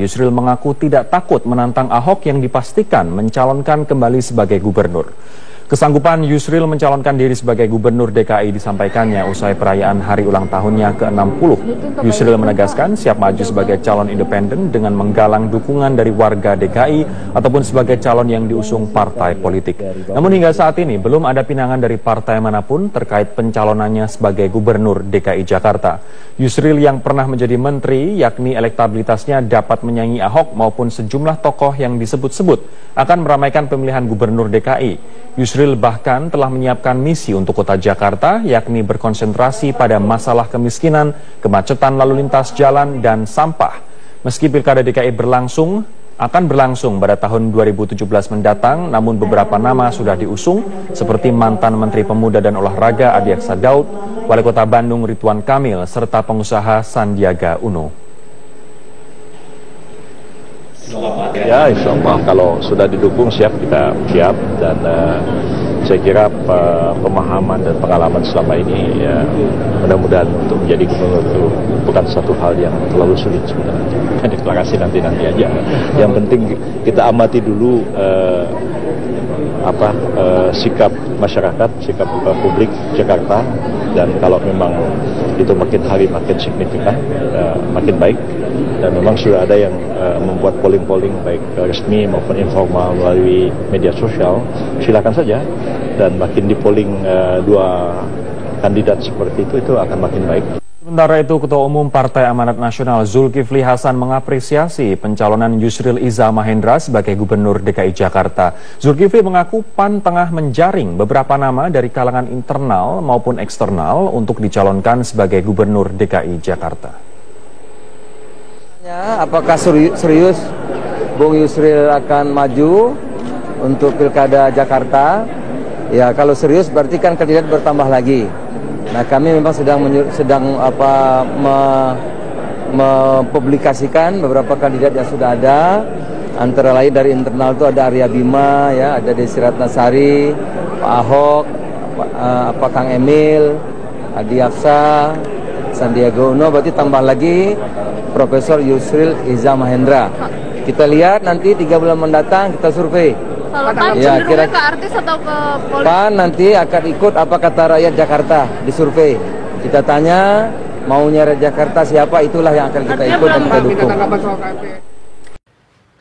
Yusril mengaku tidak takut menantang Ahok yang dipastikan mencalonkan kembali sebagai gubernur. Kesanggupan Yusril mencalonkan diri sebagai gubernur DKI disampaikannya usai perayaan hari ulang tahunnya ke-60. Yusril menegaskan siap maju sebagai calon independen dengan menggalang dukungan dari warga DKI ataupun sebagai calon yang diusung partai politik. Namun hingga saat ini belum ada pinangan dari partai manapun terkait pencalonannya sebagai gubernur DKI Jakarta. Yusril yang pernah menjadi menteri yakni elektabilitasnya dapat menyaingi Ahok maupun sejumlah tokoh yang disebut-sebut akan meramaikan pemilihan gubernur DKI. Yusril bahkan telah menyiapkan misi untuk kota Jakarta, yakni berkonsentrasi pada masalah kemiskinan, kemacetan lalu lintas jalan, dan sampah. Meski pilkada DKI akan berlangsung pada tahun 2017 mendatang, namun beberapa nama sudah diusung, seperti mantan Menteri Pemuda dan Olahraga Adi Aksa Daud, Wali Kota Bandung Ridwan Kamil, serta pengusaha Sandiaga Uno. Ya, insya Allah kalau sudah didukung kita siap, dan saya kira pemahaman dan pengalaman selama ini ya, mudah-mudahan untuk menjadi gubernur itu bukan satu hal yang terlalu sulit sebenarnya. Deklarasi nanti aja. Yang penting kita amati dulu sikap masyarakat, sikap publik Jakarta, dan kalau memang itu makin hari makin signifikan, makin baik, dan memang sudah ada yang membuat polling baik resmi maupun informal melalui media sosial, silakan saja, dan makin di polling dua kandidat seperti itu akan makin baik. Sementara itu, Ketua Umum Partai Amanat Nasional Zulkifli Hasan mengapresiasi pencalonan Yusril Iza Mahendra sebagai Gubernur DKI Jakarta. Zulkifli mengaku PAN tengah menjaring beberapa nama dari kalangan internal maupun eksternal untuk dicalonkan sebagai Gubernur DKI Jakarta. Apakah serius Bung Yusril akan maju untuk Pilkada Jakarta? Ya, kalau serius berarti kan kandidat bertambah lagi. Nah, kami memang sedang mempublikasikan beberapa kandidat yang sudah ada. Antara lain dari internal itu ada Arya Bima, ya, ada Desi Ratnasari, Pak Ahok, Kang Emil, Adi Aksa, Sandiaga Uno, berarti tambah lagi Profesor Yusril Iza Mahendra. Kita lihat nanti 3 bulan mendatang kita survei. Kalau PAN cenderungnya ke artis atau ke politik? PAN nanti akan ikut apa kata rakyat Jakarta di survei. Kita tanya maunya rakyat Jakarta siapa, itulah yang akan kita ikut dan kita dukung.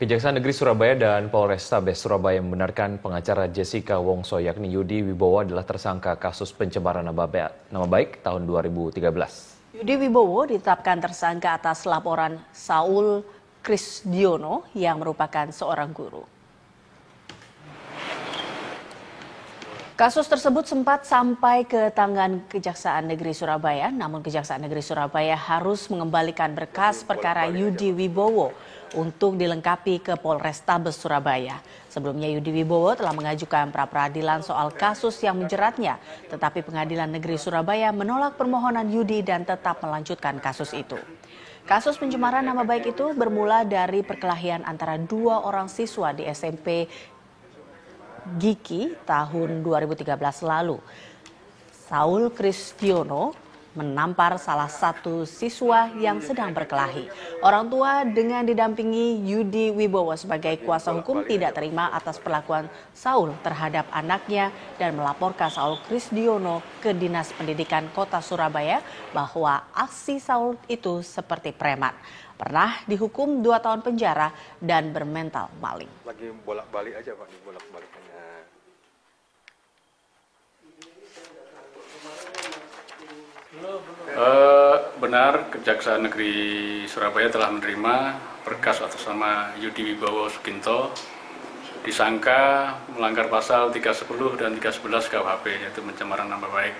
Kejaksaan Negeri Surabaya dan Polrestabes Surabaya membenarkan pengacara Jessica Wongso yakni Yudi Wibowo adalah tersangka kasus pencemaran nama baik tahun 2013. Yudi Wibowo ditetapkan tersangka atas laporan Saul Krisdiono yang merupakan seorang guru. Kasus tersebut sempat sampai ke tangan Kejaksaan Negeri Surabaya, namun Kejaksaan Negeri Surabaya harus mengembalikan berkas perkara Yudi Wibowo untuk dilengkapi ke Polrestabes Surabaya. Sebelumnya Yudi Wibowo telah mengajukan pra-peradilan soal kasus yang menjeratnya, tetapi Pengadilan Negeri Surabaya menolak permohonan Yudi dan tetap melanjutkan kasus itu. Kasus pencemaran nama baik itu bermula dari perkelahian antara 2 orang siswa di SMP Giki tahun 2013 lalu. Saul Krisdiono menampar salah satu siswa yang sedang berkelahi. Orang tua dengan didampingi Yudi Wibowo sebagai kuasa hukum tidak terima atas perlakuan Saul terhadap anaknya dan melaporkan Saul Krisdiono ke Dinas Pendidikan Kota Surabaya bahwa aksi Saul itu seperti preman. Pernah dihukum 2 tahun penjara dan bermental maling. Lagi bolak-balik aja Pak, bolak-balik. Benar, Kejaksaan Negeri Surabaya telah menerima berkas atas nama Yudi Wibowo Suginto disangka melanggar pasal 310 dan 311 KUHP, yaitu pencemaran nama baik.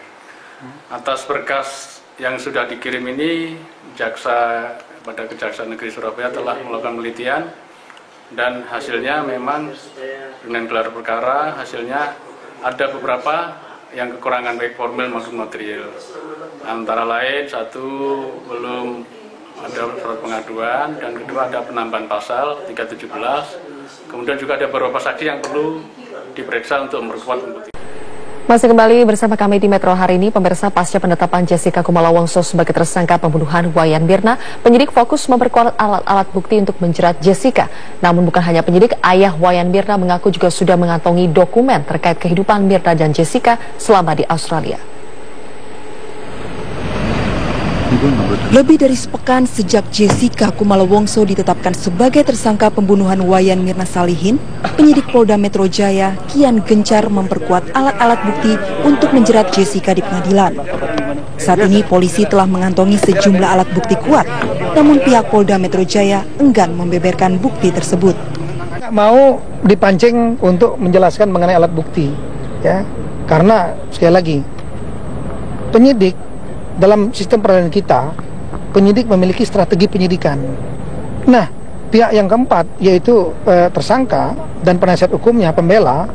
Atas berkas yang sudah dikirim ini, pada Kejaksaan Negeri Surabaya telah melakukan penelitian dan hasilnya memang dengan gelar perkara hasilnya ada beberapa yang kekurangan baik formil maupun material. Antara lain, 1, belum ada surat pengaduan, dan kedua ada penambahan pasal 317. Kemudian juga ada beberapa saksi yang perlu diperiksa untuk memperkuat pembuktian. Masih kembali bersama kami di Metro hari ini, pemirsa. Pasca penetapan Jessica Kumala Wongso sebagai tersangka pembunuhan Wayan Mirna, penyidik fokus memperkuat alat-alat bukti untuk menjerat Jessica. Namun bukan hanya penyidik, ayah Wayan Mirna mengaku juga sudah mengantongi dokumen terkait kehidupan Mirna dan Jessica selama di Australia. Lebih dari sepekan sejak Jessica Kumala Wongso ditetapkan sebagai tersangka pembunuhan Wayan Mirna Salihin, penyidik Polda Metro Jaya kian gencar memperkuat alat-alat bukti untuk menjerat Jessica di pengadilan. Saat ini polisi telah mengantongi sejumlah alat bukti kuat, namun pihak Polda Metro Jaya enggan membeberkan bukti tersebut. Mau dipancing untuk menjelaskan mengenai alat bukti, ya, karena sekali lagi penyidik dalam sistem peradilan kita, penyidik memiliki strategi penyidikan. Nah, pihak yang keempat, yaitu tersangka dan penasihat hukumnya, pembela,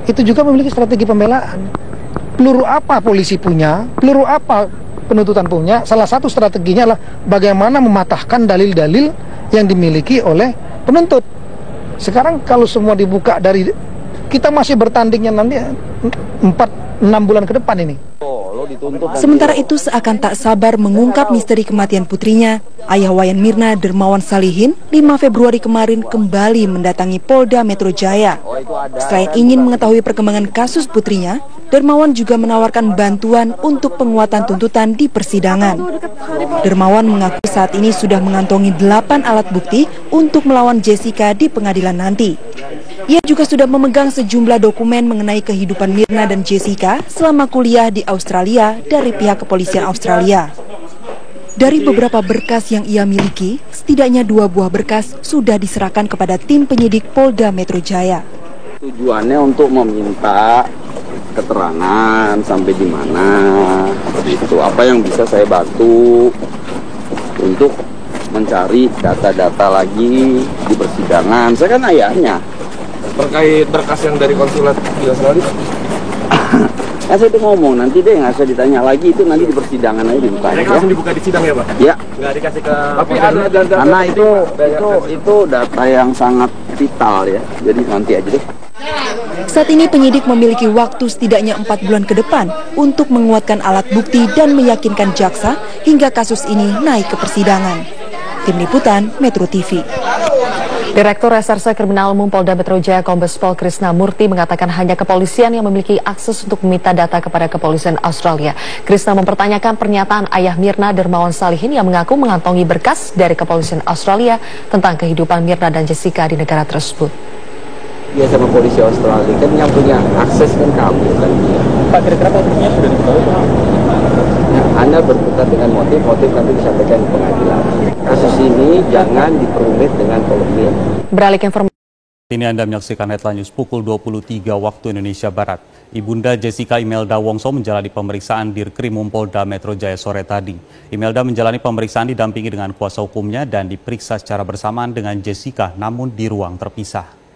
itu juga memiliki strategi pembelaan. Peluru apa polisi punya, peluru apa penuntutan punya, salah satu strateginya adalah bagaimana mematahkan dalil-dalil yang dimiliki oleh penuntut. Sekarang kalau semua dibuka dari, kita masih bertandingnya nanti 4-6 bulan ke depan ini. Sementara itu, seakan tak sabar mengungkap misteri kematian putrinya, ayah Wayan Mirna, Dermawan Salihin, 5 Februari kemarin kembali mendatangi Polda Metro Jaya. Selain ingin mengetahui perkembangan kasus putrinya, Dermawan juga menawarkan bantuan untuk penguatan tuntutan di persidangan. Dermawan mengaku saat ini sudah mengantongi 8 alat bukti untuk melawan Jessica di pengadilan nanti. Ia juga sudah memegang sejumlah dokumen mengenai kehidupan Mirna dan Jessica selama kuliah di Australia dari pihak kepolisian Australia. Dari beberapa berkas yang ia miliki, setidaknya 2 buah berkas sudah diserahkan kepada tim penyidik Polda Metro Jaya. Tujuannya untuk meminta keterangan sampai di mana, itu apa yang bisa saya bantu untuk mencari data-data lagi di persidangan. Saya kan ayahnya. Terkait berkas yang dari konsulat di Australia? Ya saya itu ngomong, nanti deh nggak usah ditanya lagi, itu nanti di persidangan aja dibuka. Langsung dibuka di sidang ya Pak? Ya. Nggak dikasih ke... Tapi ada data. Karena itu data yang sangat vital ya, jadi nanti aja deh. Saat ini penyidik memiliki waktu setidaknya 4 bulan ke depan untuk menguatkan alat bukti dan meyakinkan jaksa hingga kasus ini naik ke persidangan. Tim Liputan Metro TV. Direktur Reserse Kriminal Umum Polda Metro Jaya Kombes Pol Krisna Murti mengatakan hanya kepolisian yang memiliki akses untuk meminta data kepada kepolisian Australia. Krisna mempertanyakan pernyataan ayah Mirna, Dermawan Salihin, yang mengaku mengantongi berkas dari kepolisian Australia tentang kehidupan Mirna dan Jessica di negara tersebut. Ya, sama polisi Australia kan yang punya akses kan kamu kan. Pak, kira-kira motifnya sudah diketahui? Anda berkutat dengan motif nanti disampaikan di pengadilan. Kasus ini jangan diperumit dengan polemik. Beralih ke informasi. Ini Anda menyaksikan Headline News pukul 23 waktu Indonesia Barat. Ibunda Jessica Imelda Wongso menjalani pemeriksaan di Krimum Polda Metro Jaya sore tadi. Imelda menjalani pemeriksaan didampingi dengan kuasa hukumnya dan diperiksa secara bersamaan dengan Jessica, namun di ruang terpisah.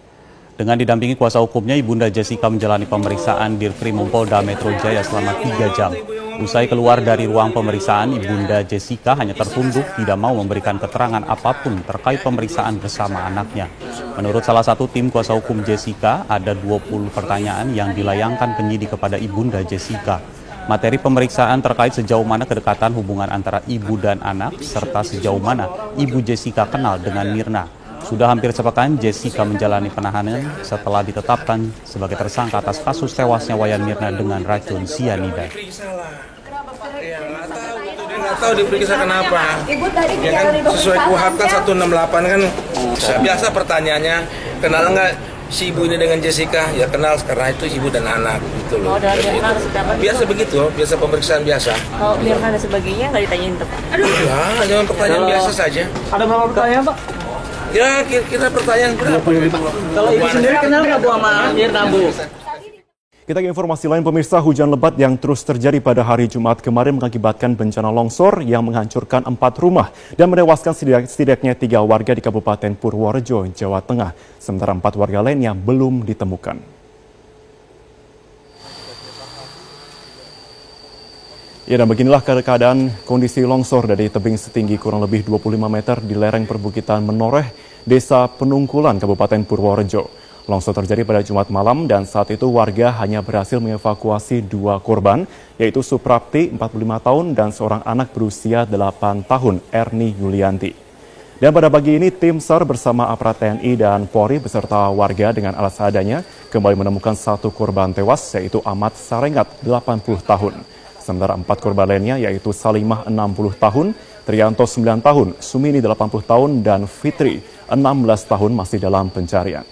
Dengan didampingi kuasa hukumnya, Ibunda Jessica menjalani pemeriksaan di Krimum Polda Metro Jaya selama 3 jam. Usai keluar dari ruang pemeriksaan, Ibunda Jessica hanya tertunduk, tidak mau memberikan keterangan apapun terkait pemeriksaan bersama anaknya. Menurut salah satu tim kuasa hukum Jessica, ada 20 pertanyaan yang dilayangkan penyidik kepada Ibunda Jessica. Materi pemeriksaan terkait sejauh mana kedekatan hubungan antara ibu dan anak, serta sejauh mana ibu Jessica kenal dengan Mirna. Sudah hampir sepekan Jessica menjalani penahanan setelah ditetapkan sebagai tersangka atas kasus tewasnya Wayan Mirna dengan racun sianida. Nggak tahu diperiksa kenapa. Ya kan sesuai KUHP kan 168 kan. Biasa pertanyaannya, kenal nggak si ibu ini dengan Jessica? Ya kenal, karena itu ibu dan anak gitu loh. Biasa begitu, biasa pemeriksaan biasa. Kalau Mirna dan sebagainya nggak ditanyain Pak? Ya, jangan pertanyaan biasa saja. Ada berapa pertanyaan Pak? Ya kira-kira pertanyaan berapa? Kalau ibu sendiri kenal nggak Bu sama Mirna Bu? Kita ke informasi lain, pemirsa. Hujan lebat yang terus terjadi pada hari Jumat kemarin mengakibatkan bencana longsor yang menghancurkan 4 rumah dan menewaskan setidaknya 3 warga di Kabupaten Purworejo, Jawa Tengah. Sementara 4 warga lainnya belum ditemukan. Ya, dan beginilah keadaan kondisi longsor dari tebing setinggi kurang lebih 25 meter di lereng perbukitan Menoreh, Desa Penungkulan, Kabupaten Purworejo. Longsor terjadi pada Jumat malam dan saat itu warga hanya berhasil mengevakuasi 2 korban, yaitu Suprapti 45 tahun dan seorang anak berusia 8 tahun, Erni Yulianti. Dan pada pagi ini tim SAR bersama aparat TNI dan Polri beserta warga dengan alat seadanya kembali menemukan 1 korban tewas, yaitu Ahmad Sarengat 80 tahun. Sementara 4 korban lainnya yaitu Salimah 60 tahun, Trianto 9 tahun, Sumini 80 tahun, dan Fitri 16 tahun masih dalam pencarian.